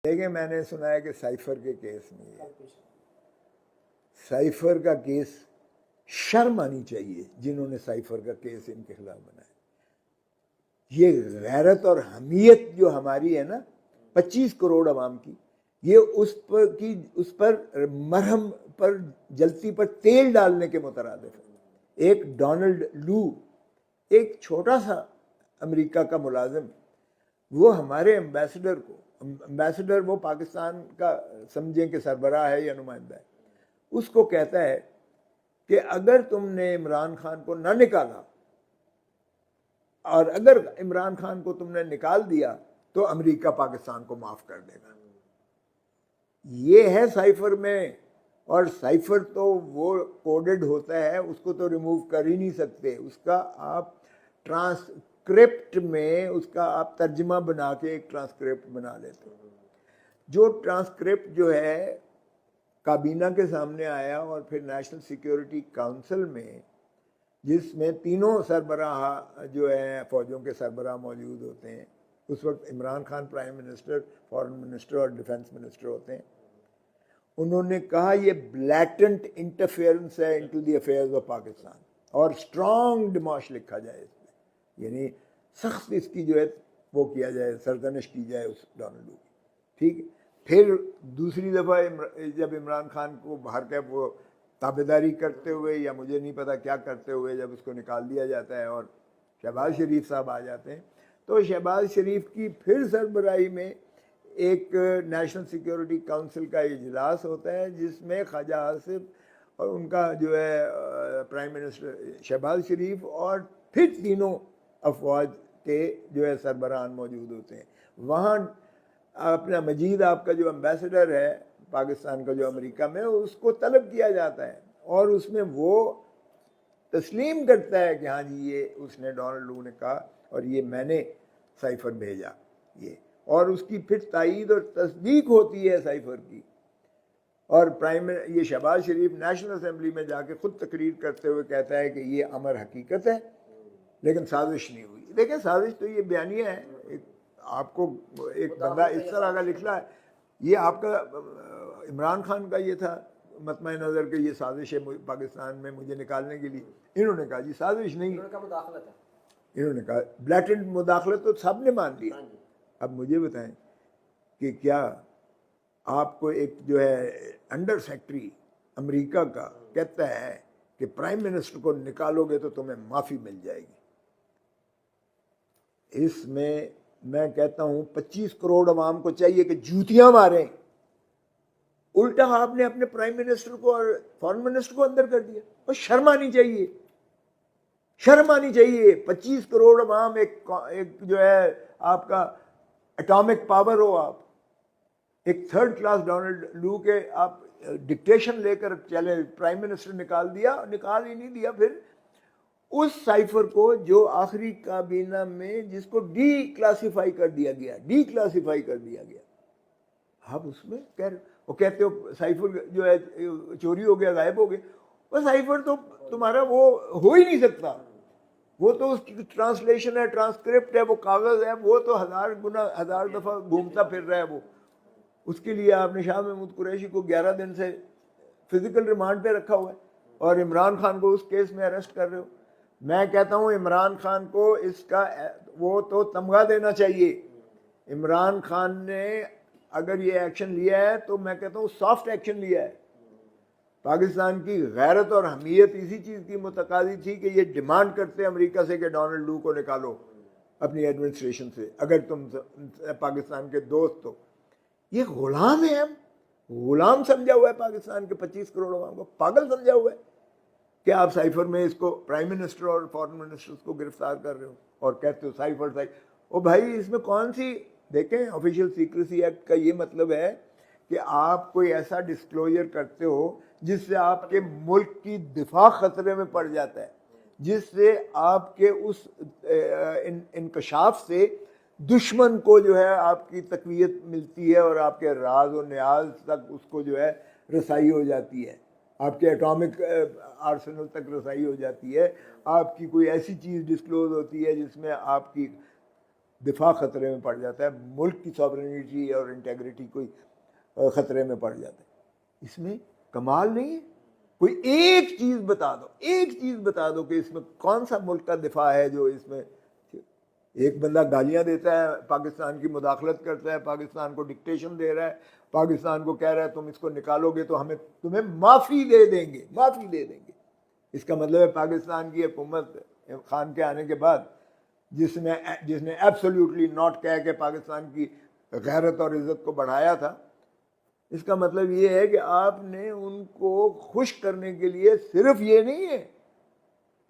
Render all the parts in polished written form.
دیکھیں میں نے سنا ہے کہ سائفر کے کیس میں سائفر کا کیس شرم آنی چاہیے جنہوں نے سائفر کا کیس ان کے خلاف بنایا. یہ غیرت اور حمیت جو ہماری ہے نا 25 کروڑ عوام کی، یہ اس پر مرہم پر جلتی پر تیل ڈالنے کے مترادف ہے. ایک ڈونلڈ لو، ایک چھوٹا سا امریکہ کا ملازم، وہ ہمارے ایمبیسڈر وہ پاکستان کا سمجھیں کہ سربراہ ہے یا نمائندہ ہے، اس کو کہتا ہے کہ اگر تم نے عمران خان کو نہ نکالا اور اگر عمران خان کو تم نے نکال دیا تو امریکہ پاکستان کو معاف کر دے گا. یہ ہے سائفر میں، اور سائفر تو وہ کوڈڈ ہوتا ہے، اس کو تو ریموو کر ہی نہیں سکتے. اس کا آپ ٹرانسکرپٹ میں اس کا آپ ترجمہ بنا کے ایک ٹرانسکرپٹ بنا لیتے ہیں. جو ٹرانسکرپٹ جو ہے کابینہ کے سامنے آیا اور پھر نیشنل سیکیورٹی کونسل میں، جس میں تینوں سربراہ جو ہیں فوجوں کے سربراہ موجود ہوتے ہیں. اس وقت Imran Khan prime minister, foreign minister اور ڈیفنس منسٹر ہوتے ہیں. انہوں نے کہا یہ بلیٹنٹ انٹرفیئرنس ہے into the affairs of Pakistan, اور اسٹرانگ ڈیماش لکھا جائے اس میں، یعنی سخت اس کی جو ہے وہ کیا جائے، سرزنش کی جائے اس ڈونلڈ کی. ٹھیک ہے. پھر دوسری دفعہ جب عمران خان کو باہر کا وہ تابعداری کرتے ہوئے یا مجھے نہیں پتا کیا کرتے ہوئے جب اس کو نکال دیا جاتا ہے اور شہباز شریف صاحب آ جاتے ہیں، تو شہباز شریف کی پھر سربراہی میں ایک نیشنل سیکیورٹی کونسل کا اجلاس ہوتا ہے، جس میں خواجہ آصف اور ان کا جو ہے پرائم منسٹر شہباز شریف اور پھر تینوں افواج کے جو ہے سربراہان موجود ہوتے ہیں. وہاں اپنا مجید آپ کا جو ایمبیسڈر ہے پاکستان کا جو امریکہ میں، اس کو طلب کیا جاتا ہے اور اس میں وہ تسلیم کرتا ہے کہ ہاں جی یہ اس نے ڈونلڈ لو نے کہا اور یہ میں نے سائفر بھیجا. اور اس کی پھر تائید اور تصدیق ہوتی ہے سائفر کی. اور یہ شہباز شریف نیشنل اسمبلی میں جا کے خود تقریر کرتے ہوئے کہتا ہے کہ یہ امر حقیقت ہے لیکن سازش نہیں ہوئی. دیکھیں سازش تو یہ بیانیہ ہے، آپ کو ایک بندہ اس طرح کا لکھنا ہے. یہ آپ کا عمران خان کا یہ تھا مطمع نظر کہ یہ سازش ہے پاکستان میں مجھے نکالنے کے لیے. انہوں نے کہا جی سازش نہیں، انہوں نے کہا بلیٹنٹ مداخلت تو سب نے مان لیا. اب مجھے بتائیں کہ کیا آپ کو ایک جو ہے انڈر سیکرٹری امریکہ کا کہتا ہے کہ پرائم منسٹر کو نکالو گے تو تمہیں معافی مل جائے گی؟ اس میں کہتا ہوں 25 کروڑ عوام کو چاہیے کہ جوتیاں ماریں. الٹا آپ نے اپنے پرائم منسٹر کو اور فارن منسٹر کو اندر کر دیا. اور شرم آنی چاہیے، شرم آنی چاہیے. 25 کروڑ عوام ایک جو ہے آپ کا اٹامک پاور ہو، آپ ایک تھرڈ کلاس ڈونلڈ لو کے آپ ڈکٹیشن لے کر چلے، پرائم منسٹر نکال دیا، نکال ہی نہیں دیا. پھر اس سائفر کو جو آخری کابینہ میں جس کو ڈی کلاسیفائی کر دیا گیا، آپ اس میں وہ کہتے ہو سائفر جو ہے چوری ہو گیا، غائب ہو گیا. وہ سائفر تو تمہارا وہ ہو ہی نہیں سکتا. وہ تو اس کی ٹرانسلیشن ہے، ٹرانسکرپٹ ہے، وہ کاغذ ہے، وہ تو ہزار دفعہ گھومتا پھر رہا ہے. وہ اس کے لیے آپ نے شاہ محمود قریشی کو 11 دن سے فزیکل ریمانڈ پہ رکھا ہوا ہے اور عمران خان کو اس کیس میں اریسٹ کر رہے ہو. میں کہتا ہوں عمران خان کو اس کا وہ تو تمغہ دینا چاہیے. عمران خان نے اگر یہ ایکشن لیا ہے تو میں کہتا ہوں سافٹ ایکشن لیا ہے. پاکستان کی غیرت اور حمیت اسی چیز کی متقاضی تھی کہ یہ ڈیمانڈ کرتے امریکہ سے کہ ڈونلڈ لو کو نکالو اپنی ایڈمنسٹریشن سے اگر تم پاکستان کے دوست ہو. یہ غلام ہے، ہم غلام سمجھا ہوا ہے پاکستان کے 25 کروڑ عوام کو، پاگل سمجھا ہوا ہے کہ آپ سائفر میں اس کو پرائم منسٹر اور فارن منسٹر کو گرفتار کر رہے ہو اور کہتے ہو سائفر. او بھائی اس میں کون سی، دیکھیں آفیشیل سیکریسی ایکٹ کا یہ مطلب ہے کہ آپ کوئی ایسا ڈسکلوجر کرتے ہو جس سے آپ کے ملک کی دفاع خطرے میں پڑ جاتا ہے، جس سے آپ کے اس انکشاف سے دشمن کو جو ہے آپ کی تقویت ملتی ہے اور آپ کے راز و نیاز تک اس کو جو ہے رسائی ہو جاتی ہے، آپ کے اٹامک آرسنل تک رسائی ہو جاتی ہے. آپ کی کوئی ایسی چیز ڈسکلوز ہوتی ہے جس میں آپ کی دفاع خطرے میں پڑ جاتا ہے، ملک کی سوورنٹی اور انٹیگریٹی کوئی خطرے میں پڑ جاتا ہے۔ اس میں کمال نہیں ہے، کوئی ایک چیز بتا دو، ایک چیز بتا دو کہ اس میں کون سا ملک کا دفاع ہے جو اس میں۔ ایک بندہ گالیاں دیتا ہے، پاکستان کی مداخلت کرتا ہے، پاکستان کو ڈکٹیشن دے رہا ہے، پاکستان کو کہہ رہا ہے تم اس کو نکالو گے تو ہمیں تمہیں معافی دے دیں گے، معافی دے دیں گے۔ اس کا مطلب ہے پاکستان کی حکومت خان کے آنے کے بعد جس نے ایبسلیوٹلی ناٹ کہہ کے پاکستان کی غیرت اور عزت کو بڑھایا تھا، اس کا مطلب یہ ہے کہ آپ نے ان کو خوش کرنے کے لیے صرف یہ نہیں ہے،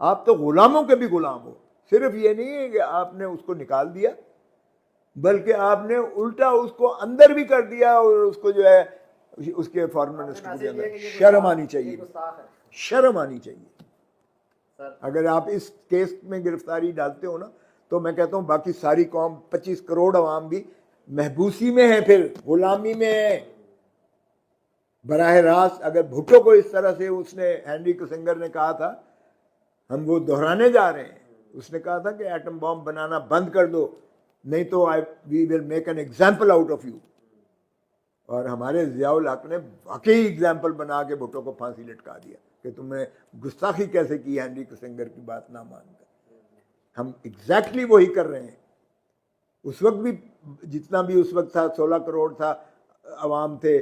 آپ تو غلاموں کے بھی غلام ہو، صرف یہ نہیں ہے کہ آپ نے اس کو نکال دیا، بلکہ آپ نے الٹا اس کو اندر بھی کر دیا، اور اس کو جو ہے اس کے فارن منسٹر کے اندر شرم آنی چاہیے، شرم آنی چاہیے۔ اگر آپ اس کیس میں گرفتاری ڈالتے ہو نا تو میں کہتا ہوں باقی ساری قوم 25 کروڑ عوام بھی محبوسی میں ہے، پھر غلامی میں ہے۔ براہ راست اگر بھٹو کو اس طرح سے اس نے ہینری کسنگر نے کہا تھا، ہم وہ دہرانے جا رہے ہیں، اس نے کہا تھا کہ ایٹم بام بنانا بند کر دو نہیں تو we will make an example out of you, اور ہمارے ضیاء الحق نے واقعی ایگزامپل بنا کے بھٹو کو پھانسی لٹکا دیا کہ تم نے گستاخی کیسے کی ہینری کسنگر کی بات نہ مان کر۔ ہم ایگزیکٹلی وہی کر رہے ہیں۔ اس وقت بھی جتنا بھی اس وقت تھا 16 کروڑ تھا عوام تھے،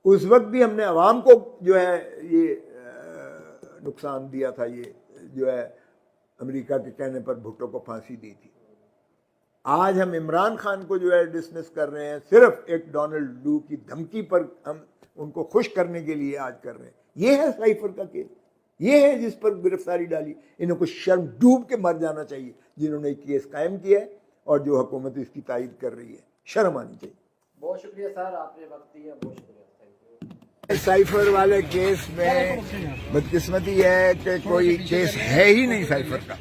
اس وقت بھی ہم نے عوام کو جو ہے یہ نقصان دیا تھا، یہ جو ہے امریکہ کے کہنے پر بھٹو کو پھانسی دی تھی۔ آج ہم عمران خان کو جو ہے ڈسمس کر رہے ہیں صرف ایک ڈونلڈ لو کی دھمکی پر، ہم ان کو خوش کرنے کے لیے آج کر رہے ہیں۔ یہ ہے سائفر کا کیس، یہ ہے جس پر گرفتاری ڈالی۔ انہوں کو شرم ڈوب کے مر جانا چاہیے جنہوں نے کیس قائم کیا ہے اور جو حکومت اس کی تائید کر رہی ہے، شرم آنی چاہیے۔ بہت شکریہ سر، آپ نے وقت دیا، بہت شکریہ۔ سائفر والے کیس میں بدقسمتی ہے کہ کوئی کیس ہے ہی نہیں سائفر کا،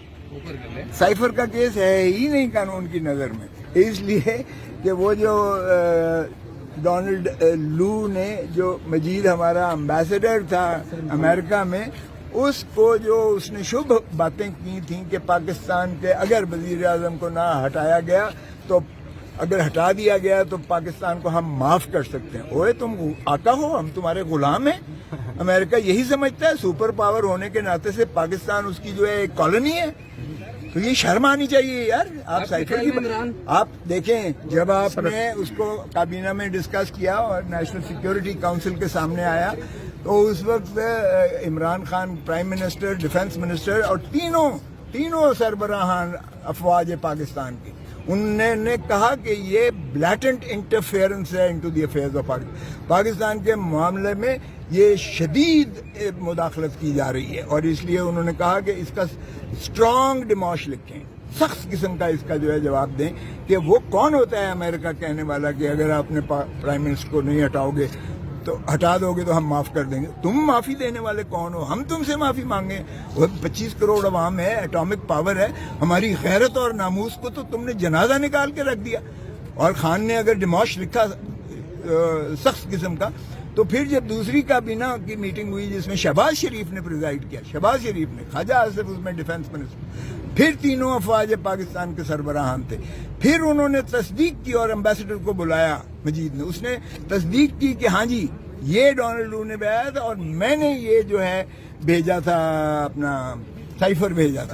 سائفر کا کیس ہے ہی نہیں قانون کی نظر میں، اس لیے کہ وہ جو ڈونلڈ لو نے جو مجید ہمارا امبیسڈر تھا امریکہ میں، اس کو جو اس نے شبھ باتیں کی تھیں کہ پاکستان کے اگر وزیر اعظم کو نہ ہٹایا گیا تو اگر ہٹا دیا گیا تو پاکستان کو ہم معاف کر سکتے ہیں۔ اوے تم آقا ہو، ہم تمہارے غلام ہیں۔ امریکہ یہی سمجھتا ہے سپر پاور ہونے کے ناطے سے پاکستان اس کی جو ہے ایک کالونی ہے، تو یہ شرم آنی چاہیے یار۔ آپ سائفر کی آپ دیکھیں، جب آپ نے اس کو کابینہ میں ڈسکس کیا اور نیشنل سیکیورٹی کونسل کے سامنے آیا تو اس وقت Imran Khan prime minister, defence minister اور تینوں سربراہان افواج پاکستان کی، انہوں نے کہا کہ یہ بلیٹنٹ انٹرفیئرنس ہے into the affairs of Pakistan کے معاملے میں، یہ شدید مداخلت کی جا رہی ہے، اور اس لیے انہوں نے کہا کہ اس کا اسٹرانگ ڈیموش لکھیں، سخت قسم کا اس کا جو ہے جواب دیں کہ وہ کون ہوتا ہے امریکہ کہنے والا کہ اگر آپ نے پرائم منسٹر کو نہیں ہٹاؤ گے تو ہٹا دو گے تو ہم معاف کر دیں گے۔ تم معافی دینے والے کون ہو؟ ہم تم سے معافی مانگیں؟ وہ 25 کروڑ عوام ہے، ایٹامک پاور ہے، ہماری غیرت اور ناموس کو تو تم نے جنازہ نکال کے رکھ دیا۔ اور خان نے اگر ڈیموش لکھا سخت قسم کا، تو پھر جب دوسری کابینہ کی میٹنگ ہوئی جس میں شہباز شریف نے پریزائڈ کیا، شہباز شریف نے، خواجہ آصف اس میں ڈیفنس منسٹر، پھر تینوں افواج پاکستان کے سربراہان تھے، پھر انہوں نے تصدیق کی اور امبیسڈر کو بلایا مجید نے، اس نے تصدیق کی کہ ہاں جی یہ ڈونلڈ لو نے بھیجا تھا اور میں نے یہ جو ہے بھیجا تھا، اپنا سائفر بھیجا تھا۔